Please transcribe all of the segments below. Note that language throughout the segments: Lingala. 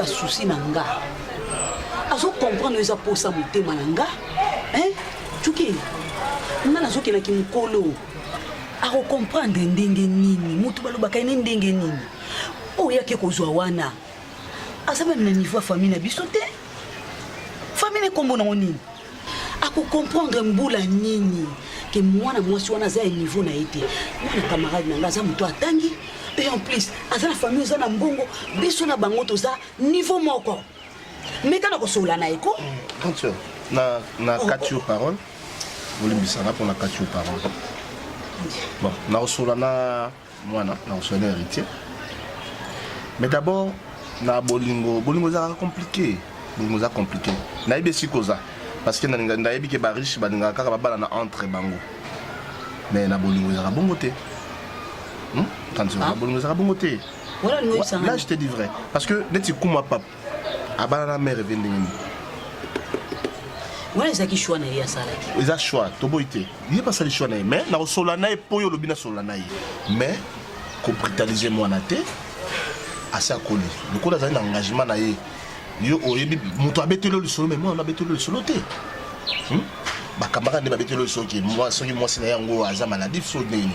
souci nanga. Azo comprendre les aposa motema nanga. Hein? Tuki. Nana zo kena ki mukolo. Ako comprendre ndenge nini, mutu balobaka ndenge nini. O yake kozwa wana. Asabe na niveau famille na biso te. Famille kombo na nini? Ako comprendre mbula nini que moi na mwasi wana za niveau na été. Moi camarade nanga za mutu atangi et en plus aza na famille za na mbongo biso na bango to za niveau moko. Mais kana ko sola na eko? Attention. Na 4 jours parole. Vous limbisana pour na 4 jours parole. Bon, na sola na mwana, na sola héritier. Mais d'abord na bolingo za compliqué. Bolingo za compliqué. Na ibesi koza. Parce que na yebi ke ba riche ba ninga kaka ba na entre bango. Mais na bolingo za bongo te. Attention, na bolingo za bongo te. Voilà nous ça. Là je te dis vrai parce que neti kuma pap abana na mère vendingi. Voilà ça qui choix na ya sala. Ils a choix to boité. Il pas ça le choix na mais na solana e poyo lobina solana mais ko brutaliser moi na te asa koli. Le ko za na engagement na ye. Yo oyebi muto abetelo le solo mais moi on abetelo le solo te. Ba camarade ne babetelo le solo qui moi soki moi sina yango aza maladif so nini.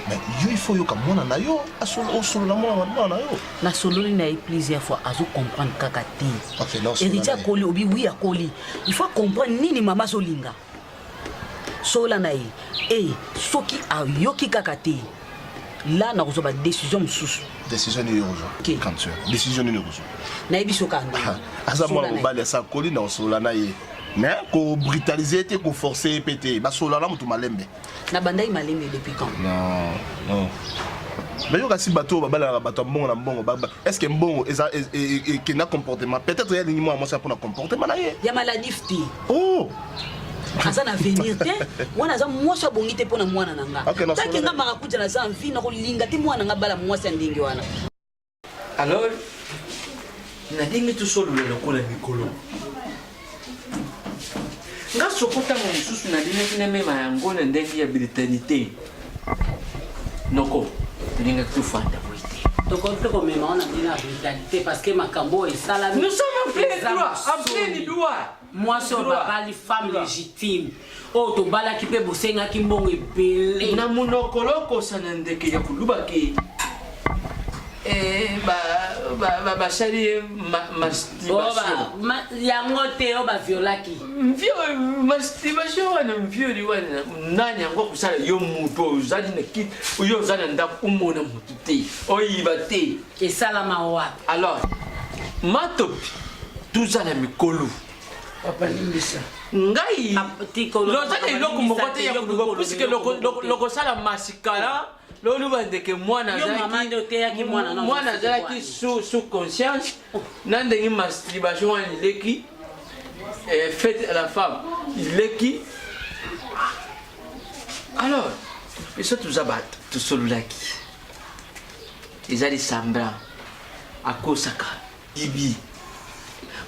Mais yo il faut yo comme moi na yo asolo solo na moi na yo. Na solo ni na plusieurs fois azo comprendre kaka te. OK non. Héritier koli obi oui akoli. Il faut comprendre nini mama solinga. Sola na ye. Eh soki ayoki kaka te. Là na kozoba décision sous. Décision ni urgent. Quand tu décision ni urgent. Na yebiso kanda. Asa moi obale sa koli na sola na ye. Mais ko brutaliser te ko forcer péter ba sola na mutu malembe. Na bandai malembe depuis quand? Non. Mais yo kasi bateau babala bateau mbongo na mbongo baba. Est-ce que mbongo et que na comportement peut-être il y a ni moi ça pour na comportement na ye. Ya maladif ti. Oh. Asa na venir te. Wana za mwasa bongite pona mwana nanga. Taki nga marakuja na za mvi na ko linga ti mwana nga bala mwasa ndingi wana. Alors na dingi tu solo le lokola mikolo. Nga sokota mo mususu na dine kine mema yango na ndenge ya Britanité. Noko, ndinga tufanda boite. Toko mema on a dit la Britanité parce que makambo est sala. Nous sommes en plein droit, en plein droit. Moi sur babali femme légitime. Oh to bala ki pe bosenga ki mbongo ebele. Na munoko loko sana ndeke ya kuluba ki ba shari masturbation. Yango te oba violaki. Masturbation wana mvioli wana nani yango kusala yo muto uzali na kit uyo uzali nda umona mutu te oyiba te esala mawa. Alors matopi tuzala mikolo Papa limbisa. Ngai lozali eloko mokote ya kuluba puisque loko sala masikala lolu bandeke mwana zaki sous conscience nandenge masturbation il est qui faite à la femme il est qui alors et ça tout zabat tout solulaki ezali sambra akosaka ibi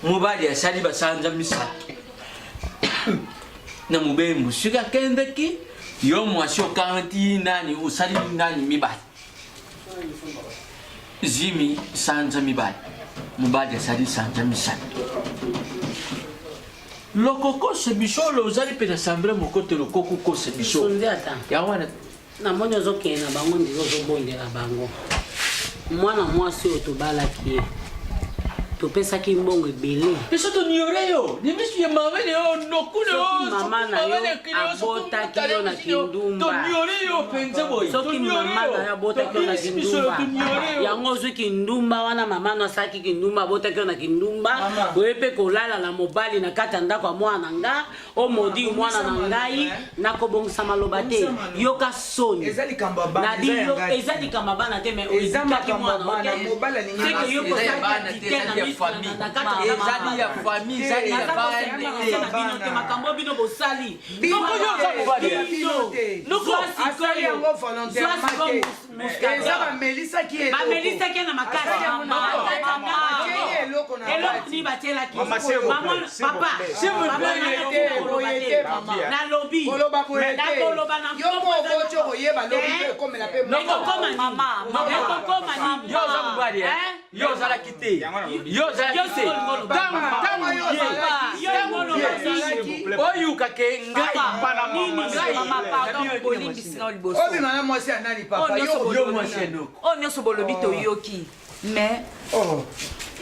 mobali asali basanja misato na mube musika kendeki yo mwasi okanti nani usali nani mibali zimi sanja mibali mubali asali sanja misali lokoko se bisholo uzali pena sambre mokote lokoko ko se bisholo ya wana na monyo zokena bango ndizo zobondela bango mwana mwasi otobalaki topesa ki mbongo ebele eso to nyoreyo ni misu ya mavele yo nokune yo mama na yo abota kilo na kindumba to nyoreyo penze boy to mama na yo abota kilo na kindumba yango zwi kindumba wana mama no saki kindumba abota kilo na kindumba oyepe kolala na mobali na kata ndako mwana nga o modi mwana na ngai na kobongisa maloba te yoka soni ezali kamba bana na dio ezali kamba bana te me oyizaki mwana mobala ni nyama c'est que yoko bana te famille ezali ya famille ezali ya bana makambo bino bosali bino asali yango volontairement te eza bamelisa ki eloko bamelisa ki na makasi eloko ni batielaki papa nalobi nakoloba na yo oza mobali yo ozalaki te yo ozalaki te oyukake ngai obima na mwasi ya nani papa yo mwasi enoko oyo nyonso bolobi toyoki mais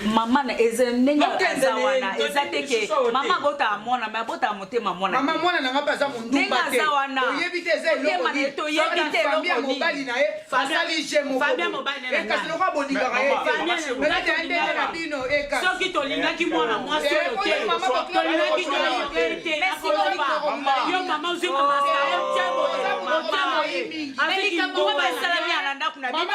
mama na eza ndenge aza wana eza teke mama abotaka mwana mais abotaka motema mwana mama mwana nanga mpe aza mondumba te oyebi te eza eloko nini famia mobali na ye asali je moko ekasi loko aboningaka ye te ete ndenge na bino eka soki tolingaki mwana mwasi oyo te tolingaki toyoke te nakoloba yo mama ozwi alikambo basalami ala ndako na bino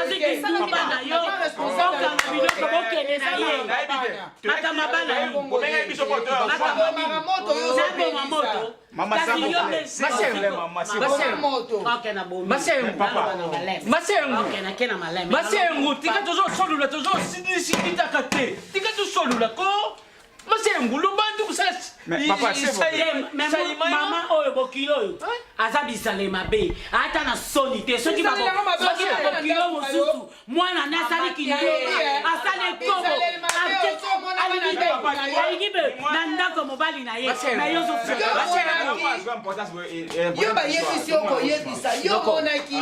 azwiki kumba na yo okanga biloko bokende na ye makama bana naboma moto masengu tika tozosolula tozosidisitaka te tika tosolula ko masengu lobantu kusala mama oyo bokili oyo aza bisale mabe ata na soni te soki bokili mosusu mwana ne asali kindoki asali ekobo alingi be na ndako mobali na ye na yo yo bayebisi okoyebisa yo monaki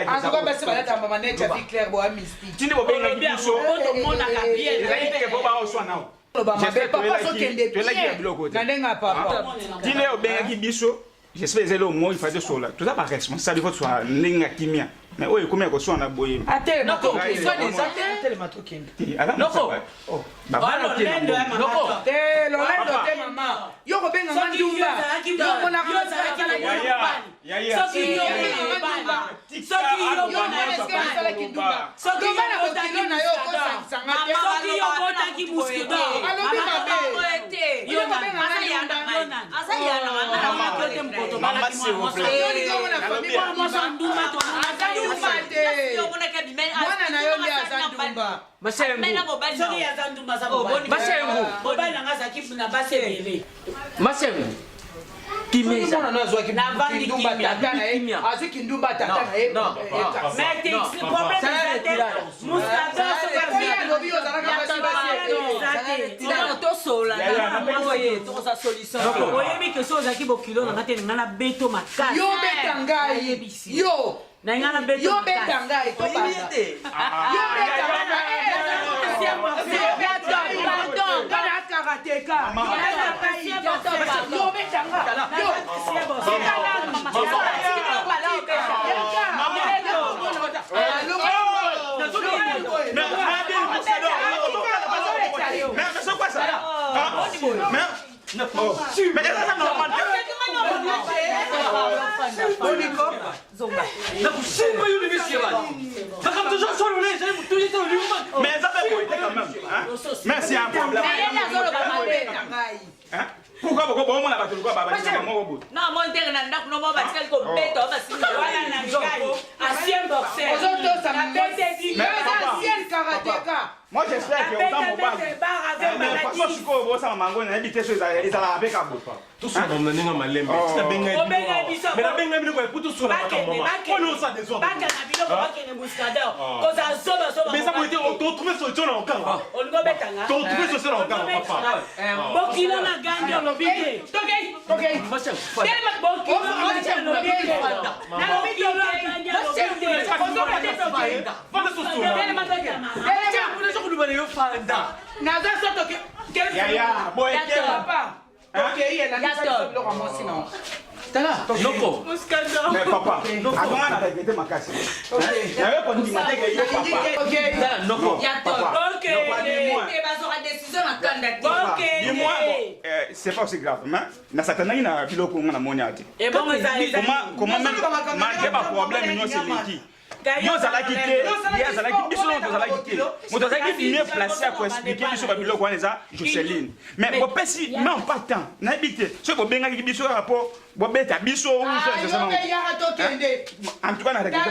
azoka basi balatamba manete ya vie claire boa mystique otomonaka bien papa sokende bien na ndenge ya papa tine obengaki biso j'espère ezali omoi fade sola toza baresponsable fo tozwa ndenge ya kimia mais oyo ekomi ya koswana boye lolendo te mama yo kobenganga ndumba yo monaka mwana na yo nde aza ndumba masengu kimeza nazwaki kindumba tata na ye azwi kindumba tata na ye oyebi ke so ozalaki bokilo nanga te nanga na beto makasi yo beta ngai yo nanga na beto yo beta ngai yo beta merci un problème pourquoi beaucoup on a battu quoi baba non mon terre na ndako no mo batikali ko beto basinga wana na ngai ancien boxeur ozoto sa ancien karatéka moi j'espère que autant mon bas mais pas siko bo sa mango na habiter so ezala avec abo tout ça on ninga malembe tina benga mais na benga bino ko tout ça na maman on ça des hommes baka na biloko bakene muscadeur ko za soba mais ça peut on trouver solution na okanga on go betanga on trouver solution na okanga papa bokilo na gandi olobike tokei tellement bokilo na gandi olobike na bokilo na gandi olobike naza soto ya boy papa okeyela biloko mwasi na noko mais papa agona na regretter makasi na yo poni mateke yo papa noko dis-moi c'est pas aussi grave mais na satanaki na biloko nga na moni ate comment même malgré ba problème nyonso eleki yo ozalaki te ye azalaki biso nyonso tozalaki te moto azalaki mieux placé à koexplike biso babiloko wana eza Jocelyne mais bopesi même pas temps nayebi te soki bobengaki biso kaka mpo bobeta biso en tout cas na regrete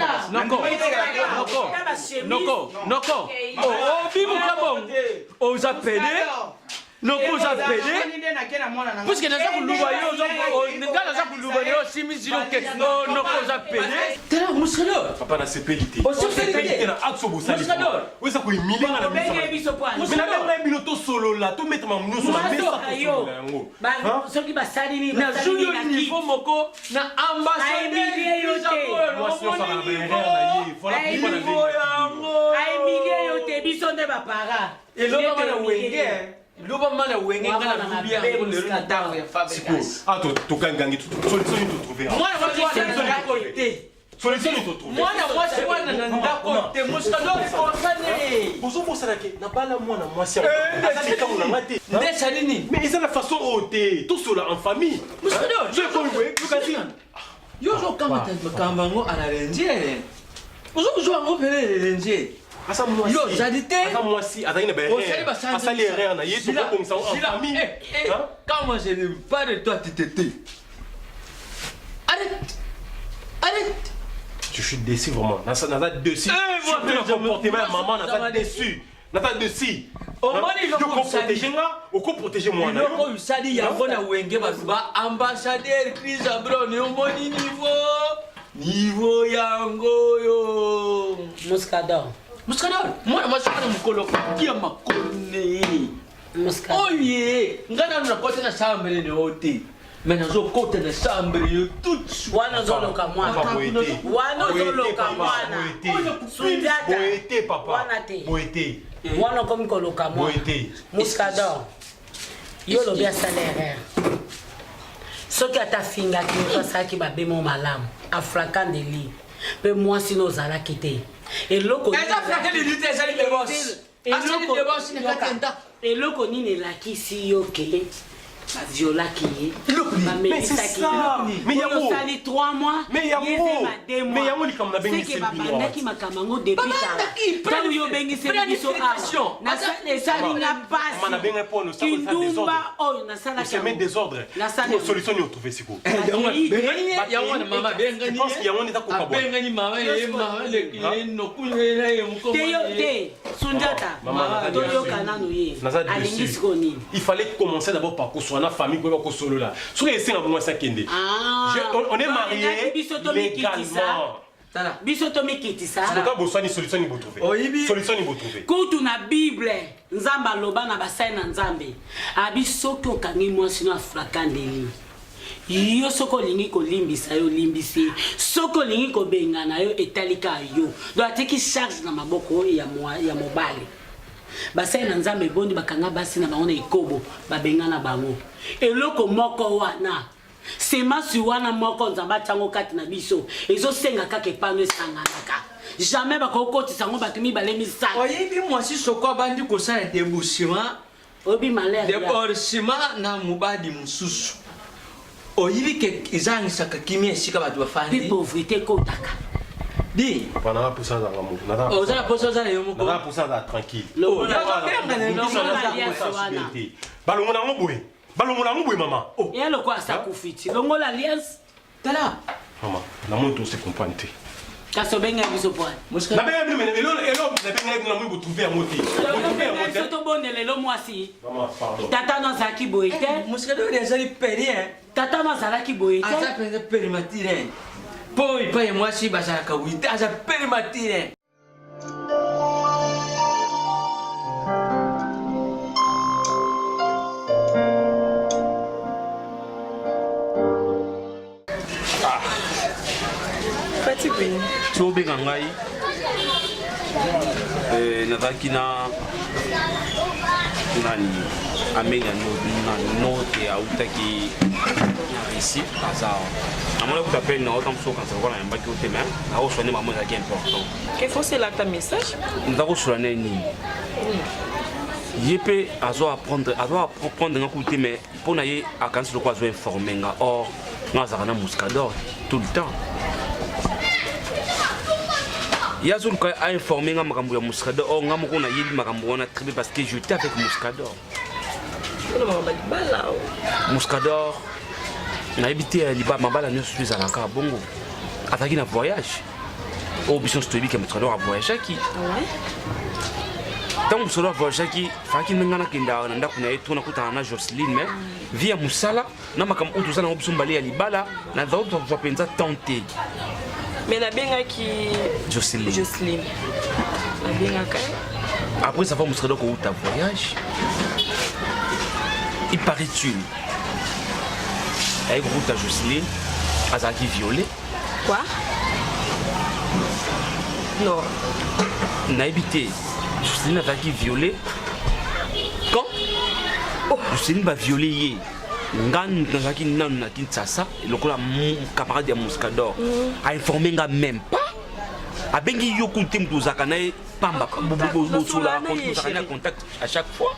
noko obimuka bongo oza pede noko oza pede puisque naza koluba yo nga naza koluba yo osimizilo ke noko oza pede tala muskador papa na sepeli te osepeli te na akso bosali oza koimilinga na mina bino tosolola tometama nyonso na mesa tosolola yango soki basali nini nazwi yo niveau moko na ambassadeur aemilie yo te biso nde bapara eloba na wenge loba mana wenge nga na lubia yango lelo na ntango ya fabrikas tokangangi solution ni totrouve mwana mwasi wana na ndako te solution ni totrouve mwana mwasi wana na ndako te muskador osane bozobosanake na bala mwana mwasi azali ntango nanga te nde sali nini mais eza na façon oyo te tosola en famille muskador yo ozokamata makambo yango ala lenje ozokozwa yango pele lenje yo ozali te mwasi azali na basali erreur na ye tokobongisa en famille quand moi je ne parle de toi tétété arrête je suis déçu vraiment naza déçu sur le comportement ya maman naza déçu naza déçu okoprotéger mwana eloko oyo osali yango na wenge baluba ambassadeur Chris Abron omoni niveau yango oyo Muscador mwana mwasi wana mokolo kia makone oye ngai nano nakota na chambre ne o te me nazokota na chambre yo tout wana ozoloka mwana sundiata wana te wana okomi koloka mwana Muscador yo lobi asala erreur soki atafingaki asalaki babemo malamu afrakande li mpe mwasi no ozalaki te eloko nini elakisi yo ke baviolaki ye bamelisaki osali 3 mois yeze ma 2 mois seke babandaki makambo yango depuis tala yo obengiseli biso esalinga pasi kindumba oyo nasalaki te sundiata toyoka nano ye alingi siko nini il fallait commencer d'abord par construire na famille ko ko solo là soki esenga bongo sakende on est marié légalement biso tomikitisa soka bosani solution ni botrouver solution ni botrouver kutu na bible nzambe aloba na basai na nzambe abisoki okangi mwasi no afrakandeli yo soki olingi kolimbisa yo limbisi soki olingi kobengana yo etalika yo do atiki charge na maboko ya mobali basai na nzambe ebondi bakanga basi na bango na ekobo babengana bango eloko moko wana semasi wana moko nzambe atiango kati na biso ezosenga kaka epano esanganaka jamais bakokotisa yango bato mibale misala oyebi mwasi soko abandi kosala debouchement oyebi debouchement na mobali mosusu oyebi ke ezangisaka kimia esika bato bafandi mpe pauvrité kotaka di pendant pour ça dans l'amour ozala poso ozala yo moko pour ça tranquille balongona ngoboye balongona ngoboye mama ya loko asakufiti longola alliance tala mama na monto se comprendre te kasi obenga biso poani na benga bino mene elo na benga bino mo trouver ya moti biso tobondela elo mwasi tata no azalaki boye te Muscador ezali perien tata no azalaki boye te aza mpenza perimatire mpo epai ya mwasi bazalaka wite aza perimatire tobenga ngai nazalaki na nani amenga note autaki ici aza amona kuta pe na autant so kansa kwa na mbaki ote mais na osone mamo ezalaki important que faut c'est là ta message ndako solane nini yepe azo apprendre nga kuté mais pona ye akansi lokwa azo informer nga or nga zaka na Muscador tout le temps Yazuluka a informé nga makambo ya Moscador. Oh nga moko na yeli makambo wana tribe parce que j'étais avec Moscador. Moscador na habité liba mabala nyo suis à la ka bongo. Ataki na voyage. Oh biso stobi que Moscador a voyagé qui. Ouais. Tant Moscador a voyagé qui faki ngana kinda na ndako na yetu na kutana na Jocelyne mais via musala na makambo utu sana obiso mbali ya libala na dauto va penza tenter. Mais la benga qui Jocelyne. La benga quand après ça va montrer donc où ta voyage. Il paraît-il. Avec route à Jocelyne, Azaki violé. Quoi? Non. N'a habité. Jocelyne Azaki violé. Quand Jocelyne va violer. Ngan nazaki nan na Kinshasa lokola camarade de Moscador a informé nga même pas a bengi yo kunte mtu zakanae pamba bobo sola contact à chaque fois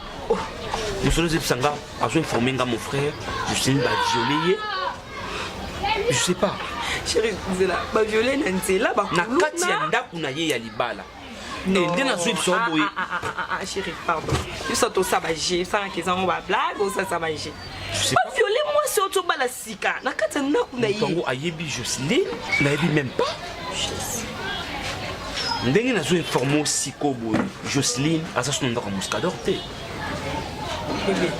monsieur le Sanga a informé nga mon frère je sais pas violer je sais pas chérie vous là ba violer nanzela ba na kati ya ndaku na ye ya libala et na zo so boye chérie pardon ça to ça ba j'ai ça qui ça on va blague ou ça va j'ai je sais pas violer moi c'est auto bala sika na kati na kuna yi Tango ayebi Jocelyne na yebi même pas ndenge na zo informer siko boye Jocelyne asa son ndako Moscador te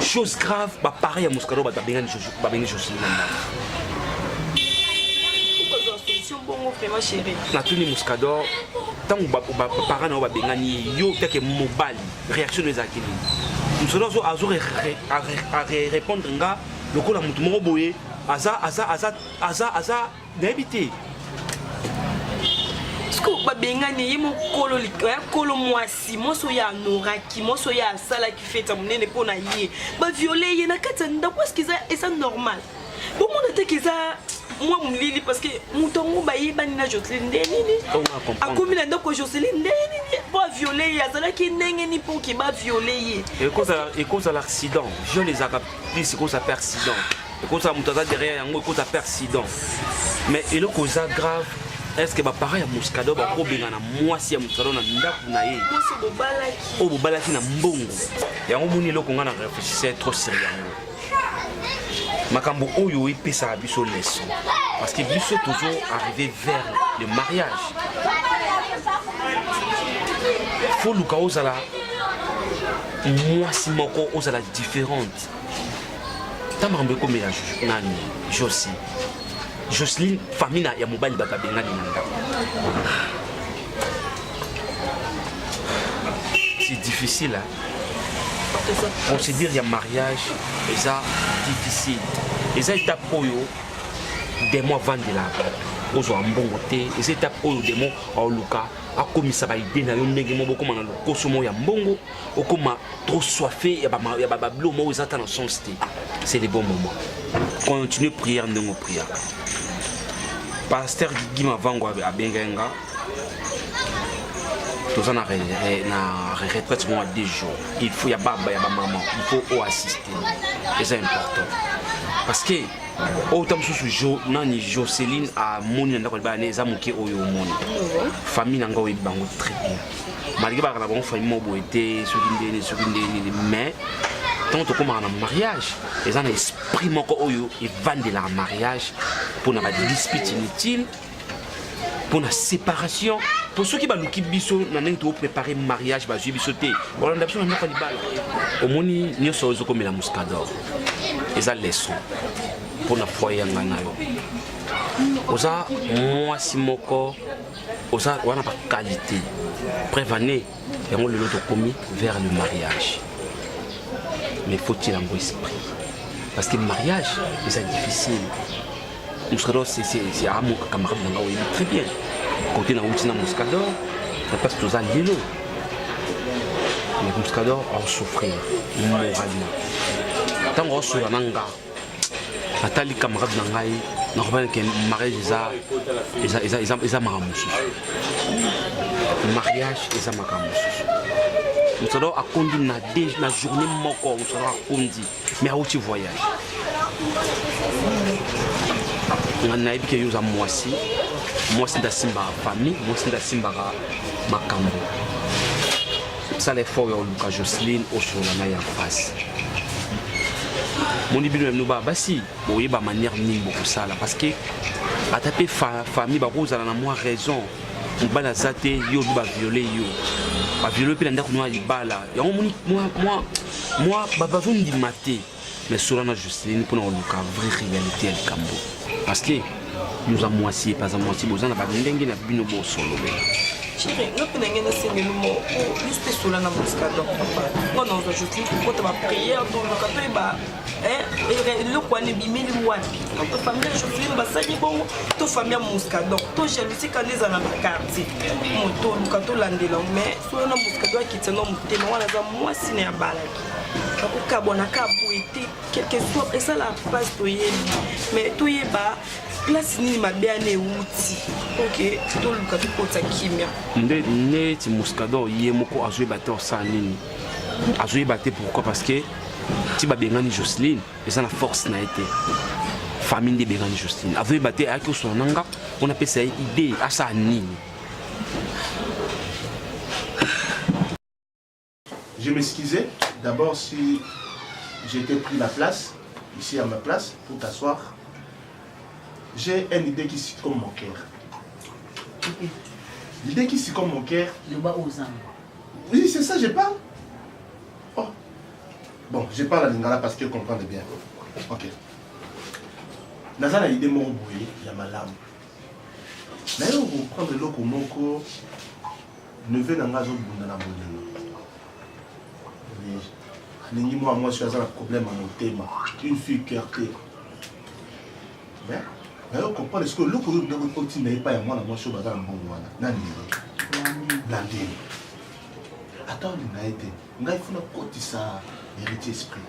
chose grave ba pareil à Moscador ba benga Jocelyne bongo vraiment chérie na tuni Moscador tango ba parents na ba benga ni yo teke mobile réaction des akili Moscador zo répondre nga lokola mutu moko boye aza d'habiter sko ba benga ni yimo kolo likaya kolo mwasi moso ya noraki moso ya sala ki feta munene pona yé ba violer yé na kata ndako est-ce que ça normal bon mon était que ça moi mon lili parce que mutongo ba yeba ni na Jocelyne ndeni a komi na ndako Jocelyne ndeni ba violer ya sala ki ndenge ni pour ki ba violer yé et cause à l'accident je les a plus cause à accident et cause à mutaza derrière yango cause à accident mais et le cause grave est-ce que ba pareil à Moscador ba ko benga na mwasi ya Moscador na ndako na ye o bobalaki na mbongo yango moni loko ngana réfléchissait trop sérieux makambo oyo epesa biso leçon parce que biso toujours arrivé vers le mariage faut luka ozala mwasi moko ozala différente tamakambo ekomela nani Jocelyne famille ya mobali bakabengani na ndako c'est difficile hein? On se dit il y a mariage et ça difficile et ça étape oyo des mois vendre la ozo ambongote et ça étape oyo des mois au luka a commis ça ba idée na yo ndenge mo boko mana lokoso ya mbongo okoma trop soifé ya ba blo mo ezata na son style c'est les bons moments continue prière ndongo prière pasteur Guima Vango a benga tout ça na retraite moi 2 jours il faut ya baba ya maman il faut assister et c'est important parce que autant sous jour nani Jocelyne a moni ndako ba ne za muke oyo moni famille nanga oyi bango très bien malgré ba na bon famille mo boité sokindeni mais tant que comme un mariage les gens esprit moko oyo et vendre la mariage pour na dispute inutile pour la séparation pour ceux qui ba luki biso na ndenge to préparer mariage ba jui biso te on a besoin de ko libala au moni nyoso ozo comme la Moscador et ça leçon pour na foyer ngana yo oza mwasi moko oza wana ba qualité prévenez yango le lot commis vers le mariage mais faut-il un bon esprit parce que le mariage c'est difficile Moscador c'est un camarade très bien côté na outina Moscador ça passe tous à l'élo mais Moscador a souffrir moralement tant qu'on se nanga atali camarade nangai normalement que mariage ça maramusu mariage ça maramusu Moscador a conduit na journée moko Moscador a conduit mais au voyage on a eu que yo za moisi moi c'est d'asimba famille moi c'est d'asimba makambo ça les fois au Lucas Jocelyne au sur la main en face mon début nous ba basi boye ba manière nini beaucoup ça là parce que ataper famille ba rose na moi raison on ba la zate yo ba violer yo ba violer pe ndako no ibala ya moi baba vundi maté mais sur la Jocelyne pour nous Lucas vraie réalité el cambo parce que nous avons moitié pas à moitié besoin ba ndenge na bino bo solo Chérie, nous prenons un mot juste sur la musique. On a juste quand on va prier, on va le coin est bimé le mois. Notre famille je suis bah ça bon, toute famille musique donc tout jalousie quand les ana quartier. Mon to quand on landela mais sur la musique doit quitter non tellement on a moi siné à balaki. Donc kabona kabouité quelque chose et ça la passe to mais to yeba place ni mabiane uti ok to luka to kota kimia nde ti muskado ye moko azwe bato sa nini azwe baté pourquoi parce que ti ba bengani Jocelyne et ça la force na été famille de bengani Jocelyne azwe baté a ko sonanga on appelle ça idée à ça nini. Je m'excusais d'abord si j'étais pris la place ici à ma place pour t'asseoir. J'ai une idée qui suit comme mon cœur. L'idée qui suit comme mon cœur. Le bas aux âmes. Oui, c'est ça, je parle. Oh. Bon, je parle à Lingala parce que comprendre bien. Ok. Nazana idée mon bruit, il y a ma lame. Mais on va prendre l'eau comme mon ne veut n'en avoir dans la bonne. Moi, je suis un problème à mon thème. Une fille cœurtée. Mais on comprend ce que l'eau que nous continuons pas à moi, je suis un bon moine. Blandine. Attends, il a été. Il faut que côté ça, héritier esprit.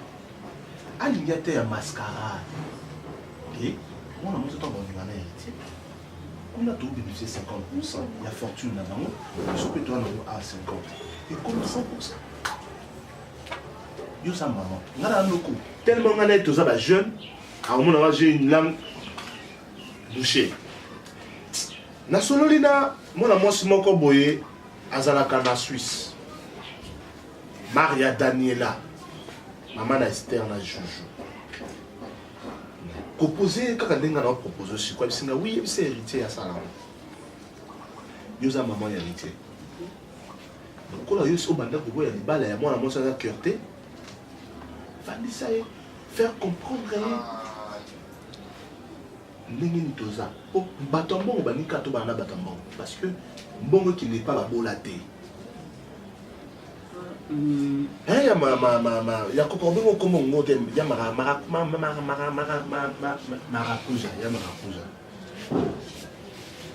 Il y a été un mascarade. Ok? Moi, je suis un héritier. On a tout bénéficié 50%. Il y a fortune là-dedans. Je peux toi à 50%. Et comme 100%. Yo sa maman, ngala noko tellement ngala est aux jeunes, à mon moment j'ai une lame bouchée. Na sololina, mon amour si mon boye azalaka na Suisse. Maria Daniela, maman na Esther na Jojo. Proposer kaka denga na proposer si quoi singa oui c'est héritier à ça là. Yo sa maman héritier. Donc quand yo so banda ko boya libala ya mon amour ça la cœurté. Faire comprendre Toza. Oh, Batambon, Banika Tobana Batambon. Parce que bon qui n'est pas la bolaté. Il y a ma comprendre comment on dit il y a maracuja.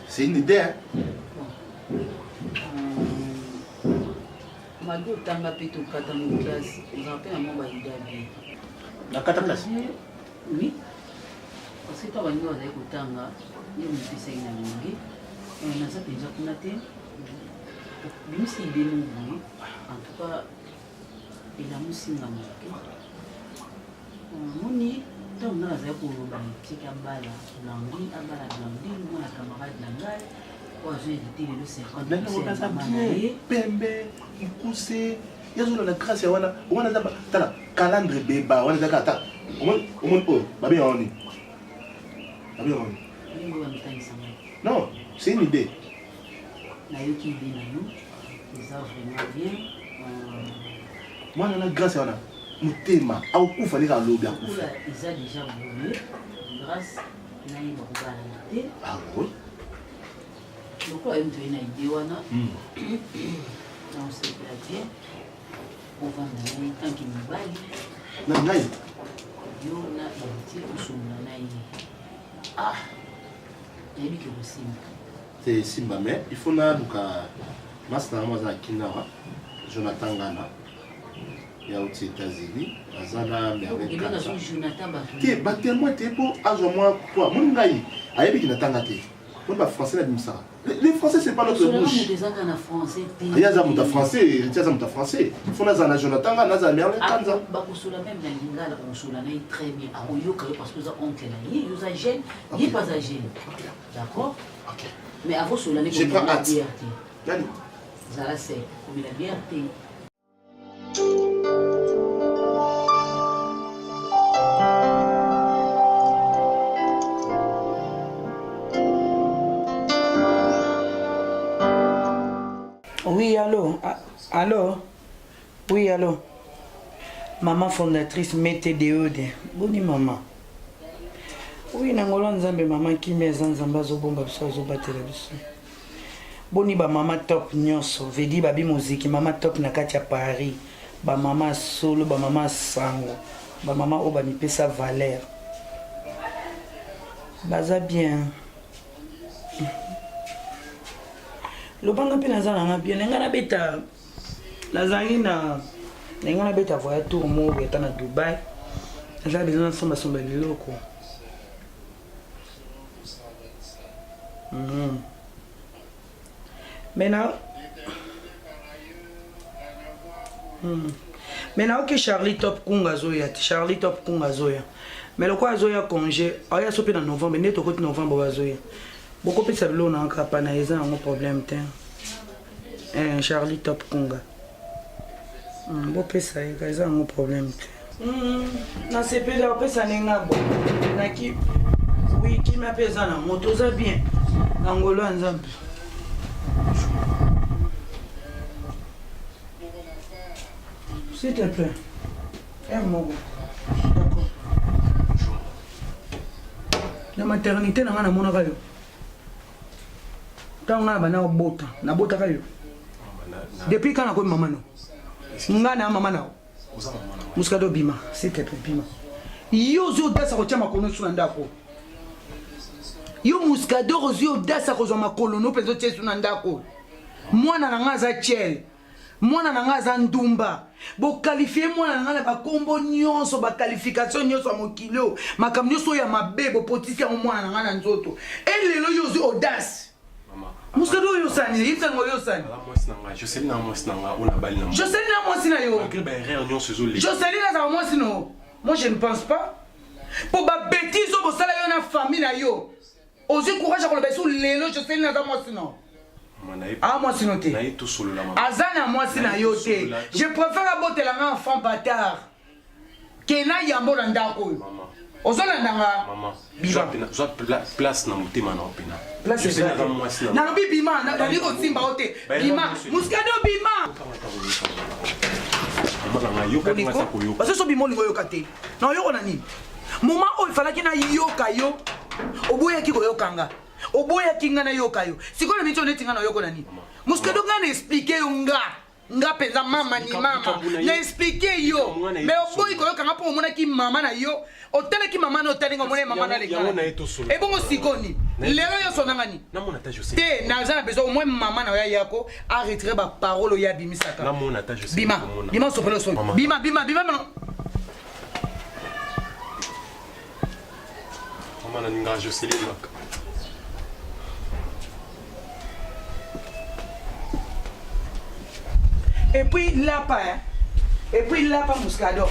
C'est une idée. Malgré que tu as fait tout le cas dans la classe, vous avez un moment où la classe. Oui. Parce que tu as un moment où tu as un moment où tu as un moment où tu as un moment en tout cas, il a un moment où tu as un moment où tu as un Ikuse yazo na grâce ya wana za tala calendrier beba wana za kata o babi oni non c'est une idée na yoki idée na nous ça vraiment bien moi na grâce ya wana mutema au kufa leka lobi akufa ils a déjà brûlé grâce na yeba kubala na te ah oui donc là il y a une idée wana on se plaît on va aller tant qu'il me baille na ngai yo na héritier usumna na yeye ah yebi que simba c'est simba mais il faut na buka master na maza kinawa Jonathan Ngana ya aux États-Unis azana merveille Jonathan te battement te po azo moi quoi mon ngai ayebi ki natanga te On va français les Français c'est pas notre bouche. Il y a des français, il y a des français. Il faut naza na Jonathan, naza merle kanza. Ba kusula même na lingala ba kusula na très bien. A oyoka parce que ça oncle na yi, usa jeune, yi pas âgé. D'accord? OK. Mais avant cela les j'ai pas hâte. Nani? Zala c'est comme la liberté. Oui, allô? Allô? Oui, allô? Maman fondatrice MTDOD. Boni maman. Oui, nangolo nzambe maman qui met nzamba zo bomba biso zo batela biso. Boni ba maman top nyonso, vedi babi muziki maman top na kati ya Paris. Ba maman solo, ba maman sango. Ba maman o ba mi pesa valeur. Baza bien. Lobanga pe nazana nga bien ngana beta lazangi na ngana beta voya tour mo beta na Dubai za bizana somba liloko Maintenant que Charlie Top Kunga Zoya mais le quoi Zoya congé aya sopi na novembre neto ko novembre wa Zoya beaucoup plus ça l'on a pas na ils ont un problème Charlie Top Kunga beaucoup ça ils ont un problème na c'est pas là après ça n'enga bon na qui oui qui m'appelle ça na moto ça bien ngolo nzambe s'il te plaît aime-moi d'accord la maternité na ngana mona kayo tanga bana obota na bota kayo depuis quand na ko maman no ngana maman na muskado bima s'il te plaît bima yo zo dasa ko chama kono suna ndako yo muskado zo dasa ko zo makolo no pezo tse suna ndako mwana na ngaza chel mwana na ngaza ndumba bo qualifier mwana na ba kombo nyonso ba qualification nyonso mokilo makam nyonso ya mabebo potisia mwana na ngana nzoto elelo yo zo audace muskado yo sani yitsa ngo yo sani Jocelyn na mwasi nanga ona bali na Jocelyn na mwasi na yo malgré ba erreur nyonso zo les Jocelyn na mwasi no moi je ne pense pas pour ba bêtise au sala yo na famille na yo ozi courage ko le beso lelo Jocelyn na mwasi no ah moi c'est noté azana moi c'est na yoté je préfère aboter la enfant bâtard que na yambo na ndako ozona ndanga bima soit place na motema na opena place c'est na lobi bima na liko simba oté bima muskado bima parce que so bimo lingo yokate na yoko na nini moment o il fallait que na yoka yo oboya ki ko yokanga oboya kinga na yoka yo sikola mito netinga na yoko na nini muskado ngana expliquer yo nga penza mama ni mama na expliquer yo mais oboyi ko yoka ngapo mona ki mama na yo otele ki mama na otele ngomone mama na leka e bongo sikoni lelo yo sonanga ni namona ta Jocelyn te na za besoin au moins mama na ya yako a retirer ba parole ya bimisaka namona ta Jocelyn bima sopelo so bima mama na ninga Jocelyn maka. Et puis là-bas, Muscado.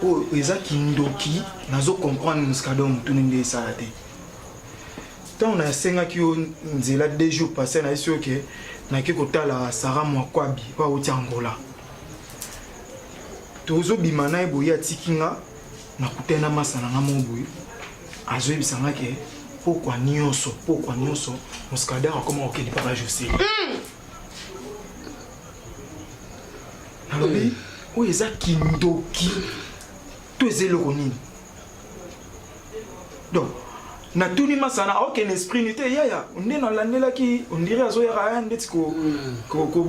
Oh, eza kindoki, nazo comprendre Muscado mutuninde salate. Tant on a senga ki on nzela 2 jours passés na iso ke na ke kotala Sarah Mwakwabi pa oti Angola. Tozo bimana e boya tikinga na kutena masana na mobuyi. Azo ebisanga ke pourquoi nyonso Muscado a comment okeli papa José. Nalobi o eza kindoki to ezelo nini. Donc na tuni masana aucun esprit n'était yaya on est dans l'année qui on dirait azo ya rien ndeti ko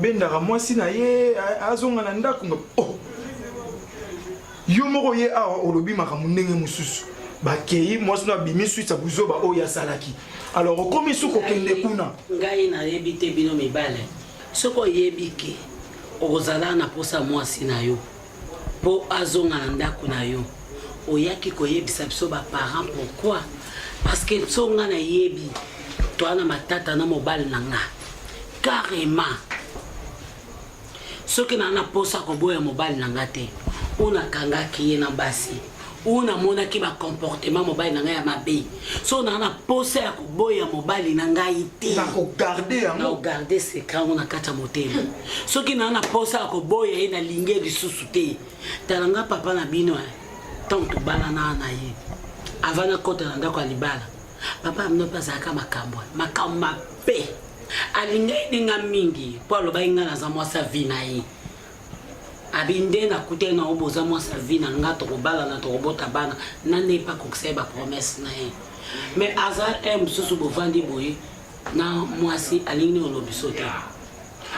benda ka mwasi na ye azonga na ndako oh yo moko ye a olobi makamu ndenge mususu bakei mwasi na bimi suite a buzo ba oya salaki alors comme isuko kende kuna ngai na yebite bino mibale soko yebiki ozala na posa mwasi na yo po azonga na ndako na yo oyaki koyebisa biso baparent pourquoi parce que so nga na yebi toana matata na mobali na nga carrément soki na posa koboya mobali na nga te onakangaki ye na basi onamonaki bacomportement mobali na ngai ya mabe so na posa ya koboya mobali na ngai te na kogarde secret ngo na kati ya motema soki na posa ya koboya ye na linge lisusu te tala nga papa na bino ntango tobalana na ye avant nakota na ndako ya libala papa amino mpe azalaka makambo mabe alingai ninga mingi mpo alobai nga naza mwasi vi na ye abinde nakute na oboza mwasi vi na nga tokobalana tokobota bana nane pa kokisa ye bapromese na ye mais aza mosusu bovandi boye na mwasi alingi ni olobi so te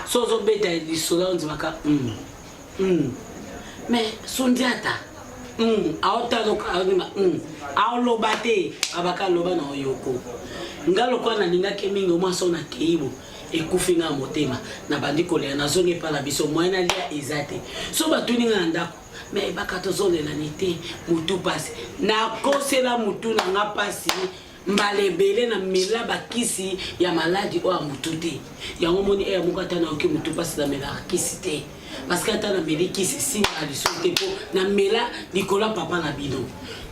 so ozobeta lisolo ondimaka mais sondiata aoloba te abaka loba na oyoko nga lokwa nalingaki mingi omwaso na keibo ekufi nga motema na bandi kolela nazongi epa na biso moyen nalia eza te so batuni nga na ndako me ebaka tozolelani te mutu pasi nakosela mutu na nga pasi mbala ebele na mela bakisi ya maladi oyo ya mutu te yango moni eya moko ata nayoki mutu pasi na melaka kisi te parce que ata na meli kisi singa liso te mpo na mela likolo papa na bino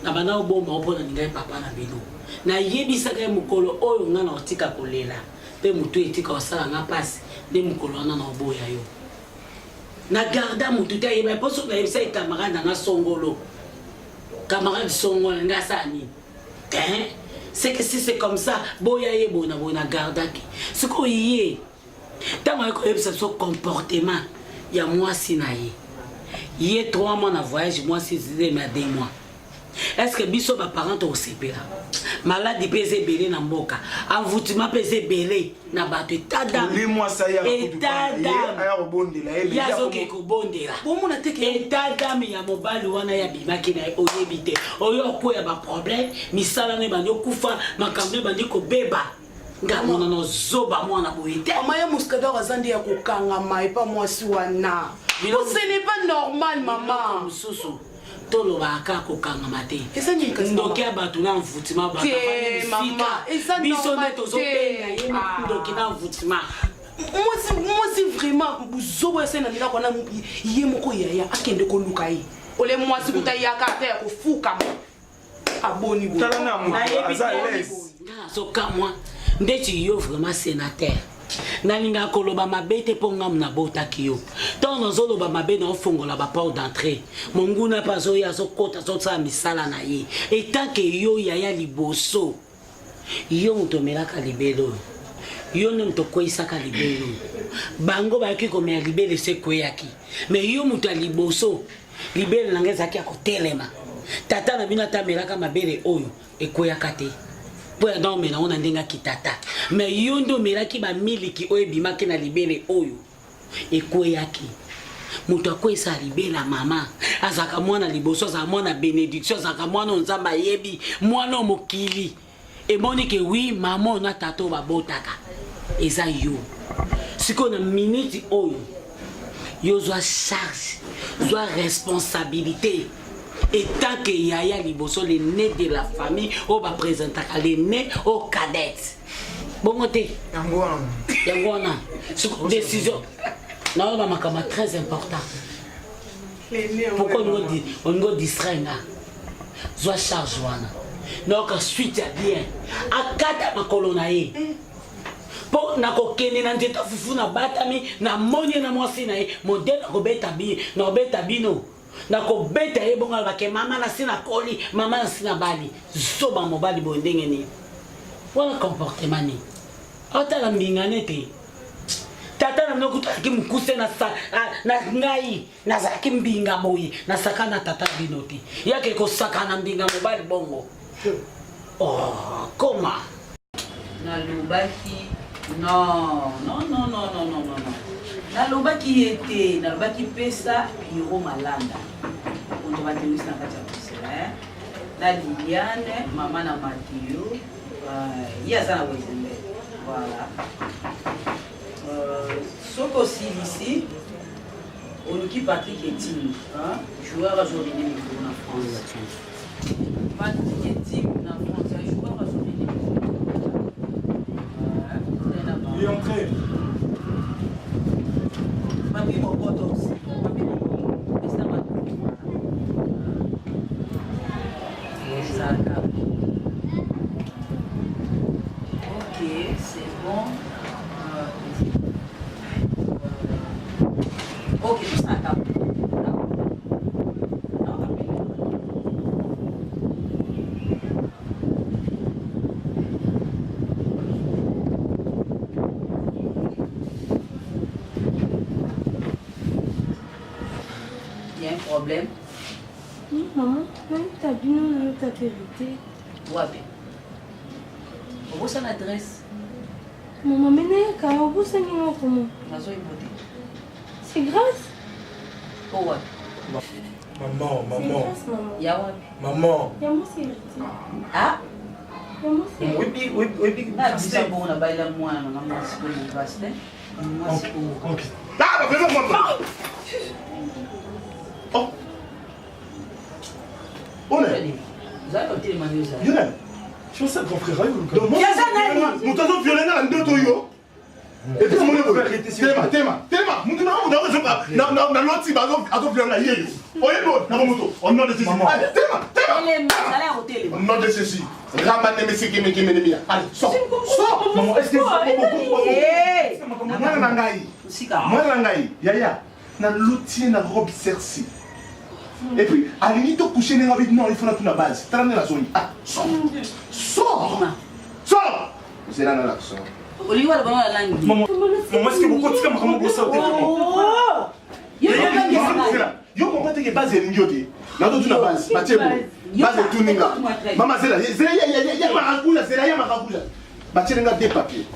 na banda oboma mpo na ningai papa na bino nayebisaka ye mokolo oyo nga na otika kolela mpe mutu etika osala nga pasi nde mokolo wana na oboya yo na garda mutu te ayeba mpo soki nayebisa ye camarade na nga songolo camarade songolo nga asala nini c'est que si c'est comme ça boya ye boye na gardaki sikoyo ye ntango aye koyebisa biso comportement ya mwasi na ye 3 mois na voyage mwasi zizeme ya 2 mois est-ce que biso baparent tokosepela maladi mpe eza ebele na mboka envoûtement mpe eza ebele na bato etadayazoke kobondela bomona teke etadame ya mobali wana ya bimaki na ye oyebi te oyo okoya baproblème misala na ebandi okufa makambo ebandi kobeba nga mona nozoba mwana boye te mama ya muscador aza nde ya kokangama epa mwasi wana ce n'est pas normal mama mosusu tolobaka kokangama te ndoki ya bato na mvutima biso nde tozobenga ye ndoki na mvutima mwasi vraiment buzobo ese na ndako wana ye moko yaya akende koluka ye ole mwasi kuta yaka ata ya kofukama aboni azokamwa ndeti yo vraiment sénateur nalinga koloba mabe te mpo ngamu nabotaki yo ntango nazoloba mabe naofongola baporte d'entrée monguna mpe azoya azokota azosala misala na ye etanke yo yaya liboso yo moto omelaka libele oyo yo nde moto okweyisaka libele oyo bango bayaki komela libele ese ekweyaki me yo moto ya liboso libele nanga ezalaki ya kotelema tata na bino ata amelaka mabele oyo ekweyaka te po ya ndenge omela ngo na ndenge akitata me yo nde omelaki bamiliki oyo ebimaki na libele oyo ekweyaki moto akweyisa libele ya mama azalaka mwana liboso azalaka mwana bénédiction azalaka mwana oyo nzambe ayebi mwana oyo mokili emoni ke wi mama oyo na tata oyo babotaka eza yo sikoyo na miniti oyo yo zwa charge zwa responsabilité étant que yaya liboso le nez de la famille au ba présentaka le nez au cadette bongo te yango wana décision na ba makama très important pourquoi on go distraire nga zwa charge wana donc suite ya bien akata makolo na ye po na kokende na nzeta fufu na batami na moni na mwasi na ye modèle na kobeta bino na kobeta ye bongo alobake mama na si na koli mama na si na bali zoba mobali boye ndenge nini wana comportement nini otala mbingane te tata na bino kutalaki mokuse na ngai nazalaki mbinga boye nasaka na tata bino te yake kosaka na mbinga mobali bongo koma nalobaki non nalobaki ye te nalobaki pesa biro malanda oto batelisi na kati ya kosela na Liliane mama na Mathieu ye aza na wezembe voilà soki osilisi oluki Patrick Etini joueur azolini mikolo na France Il est entré. Ok, c'est bon. Ok, tout ça d'accord. Il y a un problème. Non, maman, même ta vie, non, ta vérité. Wapi. Où ça l'adresse? Maman, mais non, vous savez comment? C'est grâce. Oh, ouais. Maman, maman. Ya wapi. Maman. Ya moi, c'est vérité. Ah? Ya moi, c'est vérité. Oui, na bisa bon na baila mwana na mwasi ko université. Mwasi ko. Ok. Ah, bah vraiment moi. Oh. On est. Zalo télémané ça. Yonan. Je pense que ton frère ayo. Mon tonton violent na ndoto yo. Et puis mon Téma. Mon na loti bazo azo violent yé. Oyebo na moto. On nom de ceci. Téma. On nom de ceci. Ramane mesiki mekimenia. Allez, sors. Maman, est-ce que Mwana ngai. Mwana ngai. Yaya. Na loti na robe serci. Et puis, à l'unité de coucher, non, il faut la base. T'as la zone. Ah, sors. C'est là, là, sors. Maman, est-ce que vous continuez à me bosser au téléphone? Yo comprends que base est l'ignoté. Là, tu as base. Base est tout ninga. Maman, c'est là. C'est là, il y a maracouja. C'est là, il y a maracouja. Base ninga des papiers.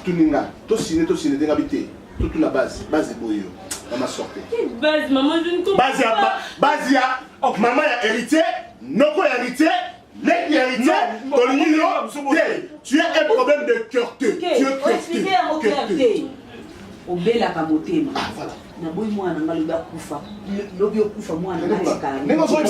Tout ninga. Tout signé, d'habiter. Toute la base. Base est boyo. Maman sortait. Quelle base, maman, je ne comprends pas. Base, maman a hérité, Noko a hérité, les hérité, tu as un problème de cœurteux. Tu es cœurteux. Au bel à Kamotema. Voilà. Naboy moi na ngalo kufa. Lobi okufa moi na ngaka. Nengo zo vous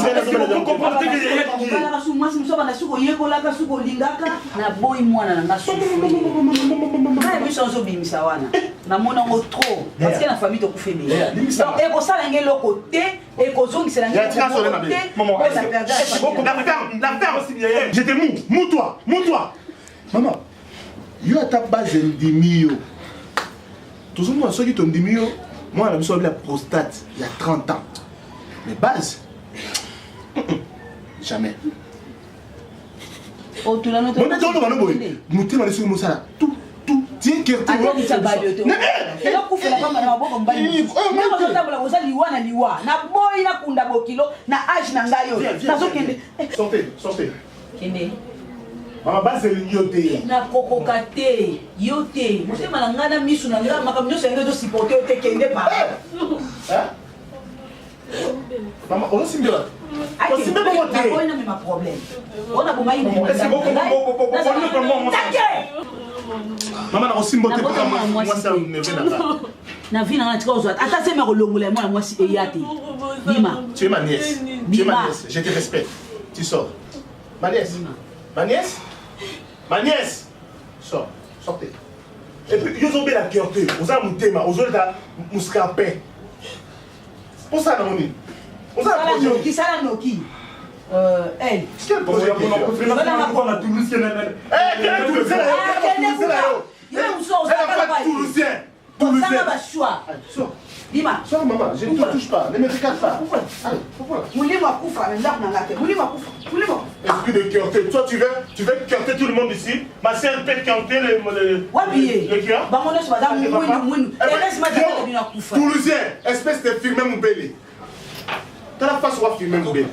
comprenez que il y a la sumo msoba na suko yekola ka suko lingaka na boy moi na ngaso. Na biso zo bimisa wana. Na mona ngo trop parce que la famille to kufemi. Donc e ko sala ngelo côté e ko zongisela ngelo côté. Maman, la ferme aussi bien. J'étais mou toi. Maman, yo à ta base ndimio. Tout le monde, ceux qui t'ont dit mieux, moi, on a vu la prostate il y a 30 ans. Mais base, jamais. Oh, tu l'as noté. Nous t'es mal sur le ça. Tout. Tiens, que tu attends, tu as baillé. C'est là qu'on fait la femme à la boue comme baillé. Mais on a d'abord la liwa na liwa. Na boy na kunda bokilo, na âge na ngayo. Sortez. Kende. Maman, base est l'ignoté. Na kokokate, yote. Moi, je malanga na misu na nga, makamyo senge do supporter yote kende pa. Maman, on s'y met là. On s'y met pas monter. On a même un problème. On a bon maï. C'est bon. Maman, on s'y met pas moi ça ne veut pas. Na vie na tika ozwa. Ata se me rolongula moi moi si eyate. Bima. Tu es ma nièce. Je te respecte. Tu sors. Ma nièce, sortez. Et puis, ils ont bien la cœurté. Ils ont mon thème, ils ont mon scapé. Pour ça, non, on a qui ça la noki. Elle. Quel projet pour nous? On a Toulouse. Toulousien. Dima. Sors, maman, je ne te touche pas. Ne me regarde pas. Allez, pourquoi? Esprit de cœurté. Toi, tu veux cœurter tout le monde ici. Ma sœur peut cœurter le cœur. Toulousien, espèce de filmé mon belé. T'as la face où filmer mon belé.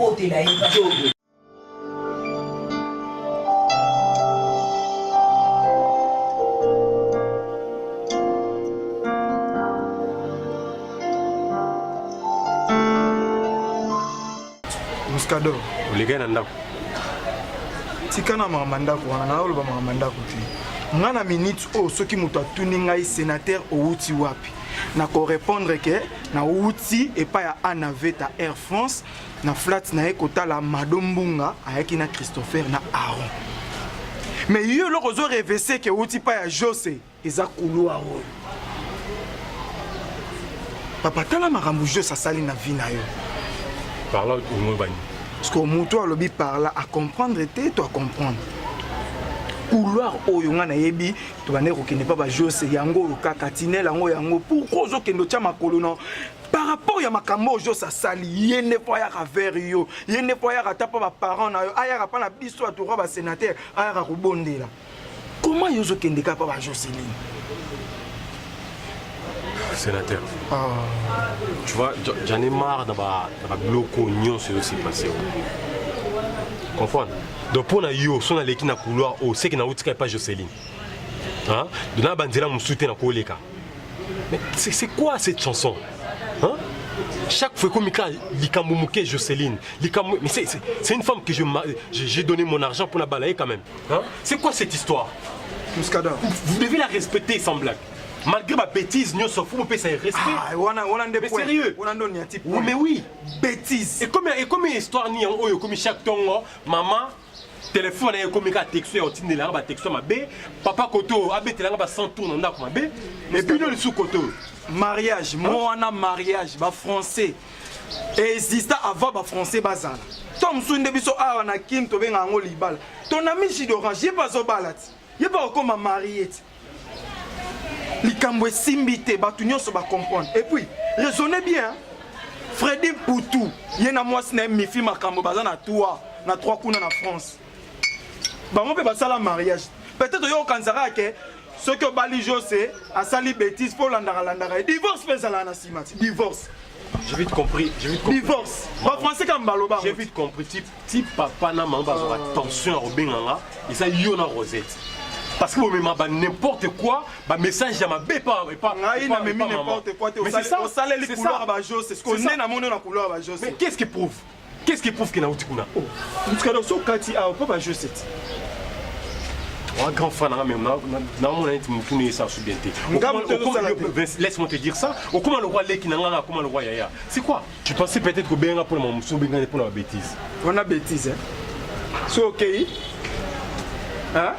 Muscador. Oligana ndako. Tikana makambo ndako wana na oloba makambo ndako te. Nga na minute o soki moto atuni ngai sénateur outi wapi. Na ko répondre que na uti epa ya Anaveta Air France na flat na ekota la Madombunga ayaki na Christopher na Aaron. Mais yo lo kozo revese ke uti pa ya José eza couloir oyo. Papa tala makambo José asali na vie na yo. Parla au moins bani. Parce que muto alobi parla à comprendre te to à comprendre. Couloir oyo nga na yebi to bane ko kende pa ba José yango kaka tinel yango yango pourquoi zo kendo tia makolo non par rapport ya makambo José asali yene po ya vers yo yene po ya tapa ba parents na yo aya pa na biso a to ba sénateur aya ko bondela. Comment yo zo kende ka pa ba Jocelyne? Sénateur. Tu vois, j'en ai marre d'avoir bloqué ce qui s'est passé. Comprends? Donc pour na yo, son aleki na couloir, c'est que na outika pas Jocelyne. Hein? De na bandela mon soutien na koleka. Mais c'est quoi cette chanson? Hein? Chaque fois que likambo muke Jocelyne, mais c'est une femme que j'ai donné mon argent pour la balayer quand même. Hein? C'est quoi cette histoire? Vous devez la respecter sans blague. Malgré ma bêtise, nous sommes fous, on peut ça respect. Mais sérieux? Oui, mais oui. Bêtise. Et comme une histoire ni en haut, comme chaque temps, maman, téléphone, comme un texte, on tient là, texte, ma bé, papa koto, abé, là, 100 tours, on a comme ma bé. Mais puis nous le sous koto. Mariage, moi on a mariage, bah français. Et existe avant bah français bazan. Tom Sunde biso a na kim to benga ngo libal. Ton ami Chidorange, il pas au balat. Il pas comme marié. Likambo simbité batu nyonso ba comprendre. Et puis raisonnez bien. Freddy Poutou, yena moi sne mifi makambo bazan na toi, na 3 kuna na France. Ba mo pe ba sala mariage. Peut-être yo kanzara ke ce que bali José a sali bêtise pour landara. Divorce pe sala na simati. Divorce. J'ai vite compris. Divorce. Ba français comme baloba. J'ai vite compris. Type papa na maman ba attention à Robinganga, et ça yo na Rosette. Parce que vous m'avez n'importe quoi, bah message à ma bé pas n'importe quoi. Mais c'est ça. On sale les couleurs à José. C'est ce qu'on est na mono na couleur à José. Mais qu'est-ce qui prouve? Qu'est-ce qui prouve qu'il a outikuna? Oh. Parce que dans ce cas tu as pas José. Un grand frère, laisse-moi te dire ça. Comment le roi Leki, comment le roi Yaya? C'est quoi? Tu pensais peut-être que Benga pour mon moussou, Benga pour la bêtise. On a bêtise, hein? C'est ok? Hein?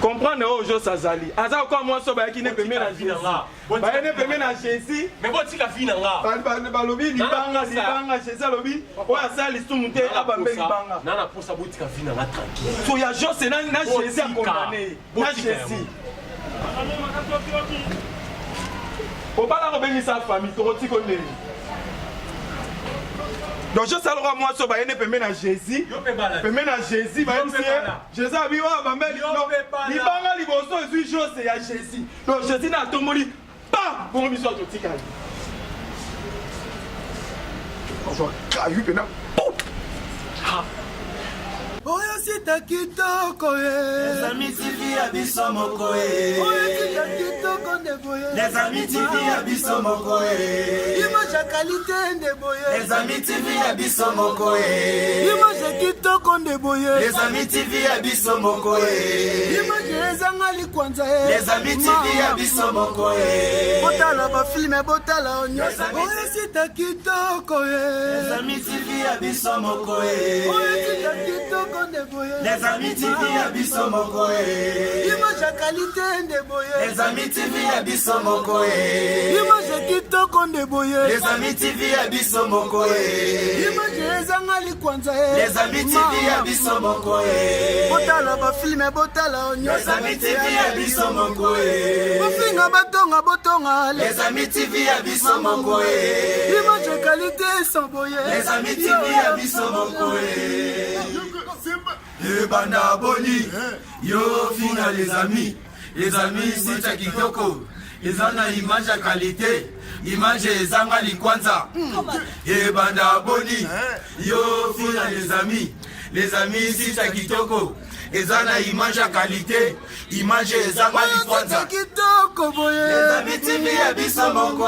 Comprendre au jour Sazali. Aza encore moi so ba qui ne peut mettre la vie là. Ba ne peut mettre la Jésus. Mais bon tu la vie là. Ba lobi libanga Jésus lobi. O asa li sumuté abambe libanga. Nana pour ça botika vie là tranquille. So ya José na Jésus condamné. Na Jésus. O bala ko bengi sa famille to ti ko ndeni. Donc je salue moi so ba ne peut mettre la Jésus. Peut mettre la Jésus ba Jésus abi wa ba mbeli libanga liboso ezui José ya Jésus. Donc Jésus na tomoli pa pour mission to tikali. On va caillou pena. Oyo sita kitoko Les amis TV abiso moko Oyo sita kitoko ndeboye Les amis TV abiso moko Image ya qualité ndeboye Les amis TV abiso moko Image ya kitoko ndeboye Les amis TV abiso moko Image ezanga likwanza Les amis TV abiso moko Botala ba filme botala onyosa Oyo sita kitoko Les amis TV abiso moko Oyo sita kitoko Les amis TV abiso moko Image ya qualité ndeboye Les amis TV abiso moko Image kitoko ndeboye Les amis TV abiso moko Image ezanga likwanza Les amis TV abiso moko Botala ba filme botala onyosa Les amis TV abiso moko Bofinga batonga botonga Les amis TV abiso moko Image ya qualité samboye Les amis TV abiso moko Banda boni yo fina les amis c'est cha kitoko ezana image ya qualité image ezanga likwanza banda boni yo fina les amis c'est cha kitoko ezana image ya qualité image ezanga likwanza kitoko boye les amis TV abiso moko